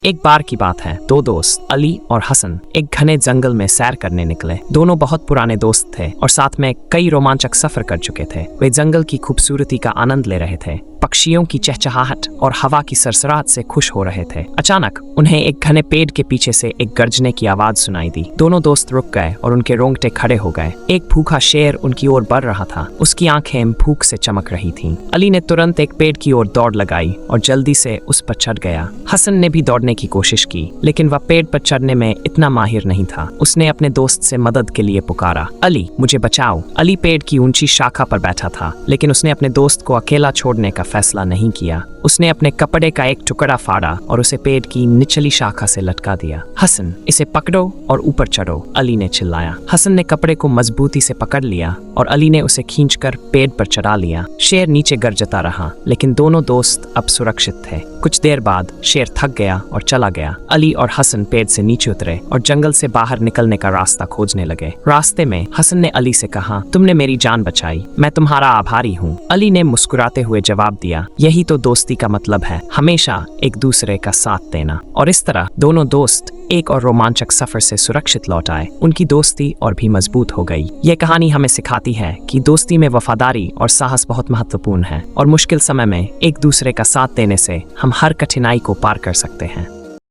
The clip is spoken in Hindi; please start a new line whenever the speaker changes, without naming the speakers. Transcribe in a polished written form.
एक बार की बात है, दो दोस्त अली और हसन एक घने जंगल में सैर करने निकले। दोनों बहुत पुराने दोस्त थे और साथ में कई रोमांचक सफर कर चुके थे। वे जंगल की खूबसूरती का आनंद ले रहे थे, पक्षियों की चहचहाहट और हवा की सरसराहट से खुश हो रहे थे। अचानक उन्हें एक घने पेड़ के पीछे से एक गर्जने की आवाज सुनाई दी। दोनों दोस्त रुक गए और उनके रोंगटे खड़े हो गए। एक भूखा शेर उनकी ओर बढ़ रहा था। उसकी आंखें भूख से चमक रही थीं। अली ने तुरंत एक पेड़ की ओर दौड़ लगाई और जल्दी से उस पर चढ़ गया। हसन ने भी दौड़ने की कोशिश की, लेकिन वह पेड़ पर चढ़ने में इतना माहिर नहीं था। उसने अपने दोस्त से मदद के लिए पुकारा, अली मुझे बचाओ। अली पेड़ की ऊंची शाखा पर बैठा था, लेकिन उसने अपने दोस्त को अकेला छोड़ने का फैसला नहीं किया। उसने अपने कपड़े का एक टुकड़ा फाड़ा और उसे पेड़ की निचली शाखा से लटका दिया। हसन, इसे पकड़ो और ऊपर चढ़ो, अली ने चिल्लाया। हसन ने कपड़े को मजबूती से पकड़ लिया और अली ने उसे खींचकर पेड़ पर चढ़ा लिया। शेर नीचे गरजता रहा, लेकिन दोनों दोस्त अब सुरक्षित थे। कुछ देर बाद शेर थक गया और चला गया। अली और हसन पेड़ से नीचे उतरे और जंगल से बाहर निकलने का रास्ता खोजने लगे। रास्ते में हसन ने अली से कहा, तुमने मेरी जान बचाई, मैं तुम्हारा आभारी हूँ। अली ने मुस्कुराते हुए जवाब दिया, यही तो दोस्ती का मतलब है, हमेशा एक दूसरे का साथ देना। और इस तरह दोनों दोस्त एक और रोमांचक सफर से सुरक्षित लौट आए। उनकी दोस्ती और भी मजबूत हो गई। यह कहानी हमें सिखाती है कि दोस्ती में वफादारी और साहस बहुत महत्वपूर्ण है और मुश्किल समय में एक दूसरे का साथ देने से हम हर कठिनाई को पार कर सकते हैं।